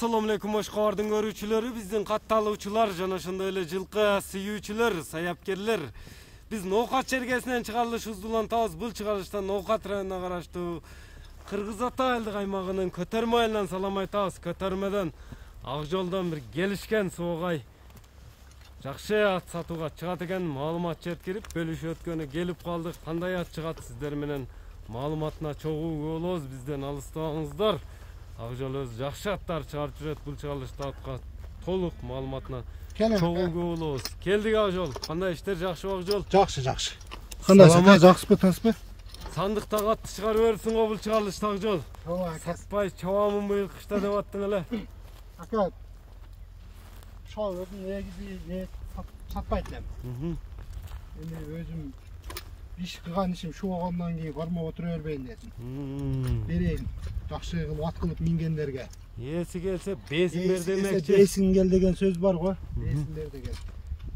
Assalamu alaikum Oshqo'rding görүүчүлөрү, биздин катталуучулар жана ошондой эле жылкы сүйүүчүлөр, саяпкерлер. Биз Ноокат чергесинен чыгарылышыбызды улантабыз. Бул чыгарылыштан Ноокат районуна караштуу Кыргыз Ата айылдык аймагынын Көтөрмө айылынан салам айтабыз. Көтөрмөдөн ак жолдон бир келишкен соогай жакшы ат сатууга чыгат экен, маалымат жеткирип бөлүшүп өткөнү келип калдык. Кандай ат чыгат сиздер менен маалыматына чогуу болобуз, бизден алыстабаңыздар. Ак жол өз жакшы аттар чыгарып жүрөт. Бул чыгарылышта атка толук маалыматына чогуу болобуз. Келдик ак жол. Кандай иштер жакшыбы ак жол? Жакшы. Кандай жакшыбы, таспы? Сандыктагы атты чыгарып берсиң го бул чыгарылышта ак жол. Сатпай чабамын быйыл кышта деп аттың эле. Ака. Шол өзүм негизи сатпайт элем. Эми өзүм иш кылган ишим şu болгондон кийин кармап отура бербейин дедим. Берейин. Жакшы кылып ат кылып мингендерге. Эси келсе бесин бер демекчи. Бесин кел деген сөз бар го. Бесин бер деген.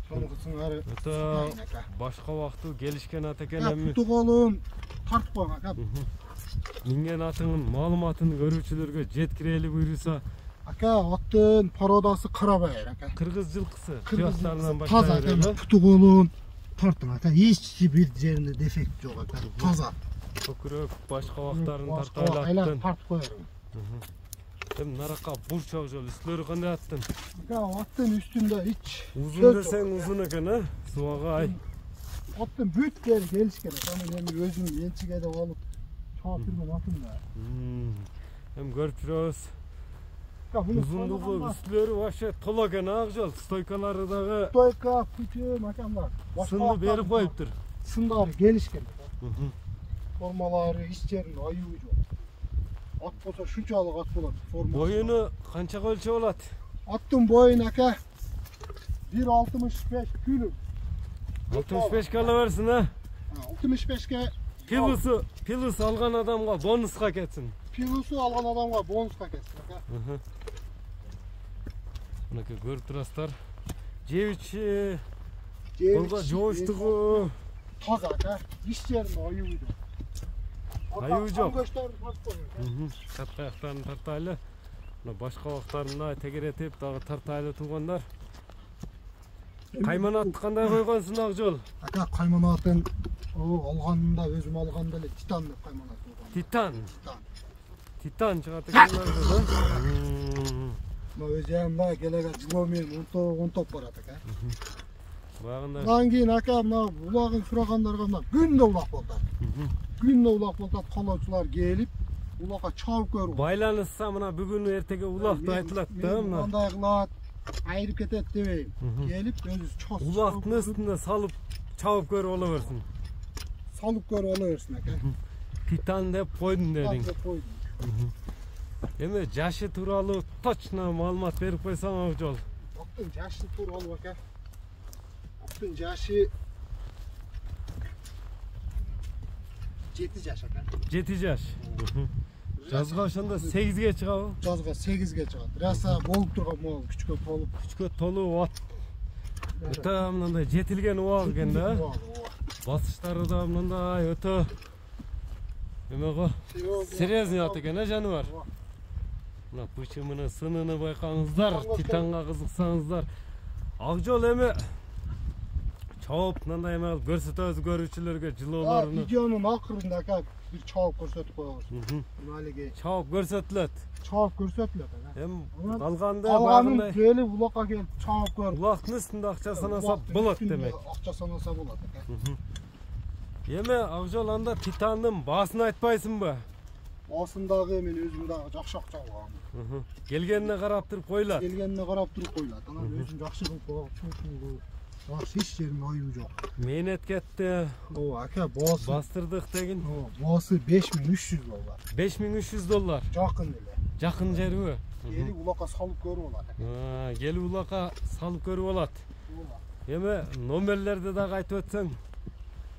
Сону кылсыңар. Башка убакытта келишкен ат экен эми. Тутуп алып тартып койгон ака. Минген атыңын маалыматын көрүүчүлөргө жеткирели буйруса. Ака, аттын пародасы карабайыр ака. Кыргыз жылкысы. Кыяктарынан баштап берели. Тутуп алып тартың ака. Эч бир жеринде дефект жок ака. Таза. Көкүрөк башка убактарын тартайлаттын. Тартып коерм. Эми наракка бурч ак жол үстүлөрү кандай аттын? Ака, аттын үстүндө эч узун десең узун экен, а? Суагай. Аттын бүт кери келишкен ака. Мен өзүм энчиге деп алып чаап жүргөн атым да. Эми көрүп жүрөбүз. Узундугу үстүлөрү вообще толо экен ак жол. Стойкалары дагы. Стойка, күчү, макандар. Сынды берип коюптур. Сындары келишкен. Формалары, иш жеринде аюу жок. Ат болсо шунчалык ат болот. Боюну канчага өлчөп болот? Аттын боюн ака 1.65 күлүм. 65 ала берсин, а? 65ке пилус алган адамга бонуска кетсин. Пилусу алган адамга бонуска кетсин ака. Мынакей көрүп турасыздар. Жебичи колго жооштугу таза ака. Иш жеринде аюу жок. Аюу жок. Катка аяктарын тартайлы. Мына башка убактарында тегеретип дагы тартайлы тургандар. Кайман атты кандай койгонсуң ак жол? Ака, кайман атын алганында өзүм алганда эле Титан деп кайман ат болгон. Титан. Титан чыгат экен. Мына өз янында келеге жылоо менен онтоп барат ака. Багында. Андан кийин ака мына улагын сурагандарга мына күндө улак болот. Күндө улак болот, калоочулар келип улакка чабып көрүп. Байланышса мына бүгүн эртеге улакты айтылат да мына. Кандай кылат? Айырып кетет дебейм. Келип өзү чос. Улактын үстүнө салып чабып көрүп ала берсин. Салып көрүп ала берсин ака. Титан деп койдум дедиң. Эми жашы тууралуу точно маалымат берип койсоң ак жол. Аттын жашы тууралуу ака. Аттын жашы 7 жаш ака. 7 жаш. Жазга ошондо 8ге чыгабы? Жазга 8ге чыгат. Раса болуп турган мал күчкө толуп ат. Өтө мындай жетилген убак экен да. Басыштары да мындай өтө эмего серьезный ат экен, жаныбар. Мына пычымыны, сынын байкаңыздар, Титанга кызыксаңыздар. Ак жол эми чоп мындай эме көрсөтөбүз көрүүчүлөргө жылоолорун. Видеонун акырында ака бир чоп көрсөтүп коебуз. Малиге чоп көрсөтүлөт. Чоп көрсөтүлөт ака. Эми алганда келип улакка келип чоп көрүп. Улактын үстүндө акча санаса болот демек. Акча санаса болот ака. Эми ак жол анда Титандын баасын айтпайсыңбы? Баасындагы мен өзүм дагы жакшы акча алгам. Келгенине карап туруп коюлат. Келгенине карап туруп коюлат. Анан өзүм жакшы кылып коюп. Жакшы иш жеринде аюу жок. Мээнет кетти. Ооба ака, баасы бастырдык деген. Баасы $5300. $5300. Жакын эле. Жакын жерби? Келип улакка салып көрүп алат. Келип улакка салып көрүп алат. Эми номерлерди дагы айтып өтсөң.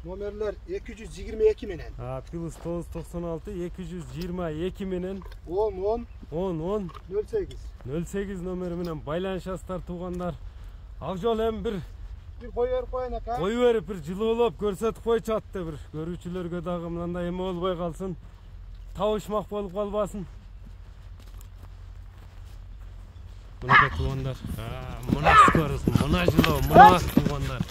Номерлер 222 менен. Плюс 996 222 менен 10 08 08 номери менен байланышасыздар туугандар. Ак жол эми бир коюн ака. Кою берип бир жылуулап көрсөтүп койчу атты бир көрүүчүлөргө дагы мындай эме болбой калсын. Табышмак болуп калбасын. Мынакей туғандар. Мына скорость, мына жылу, мына туғандар.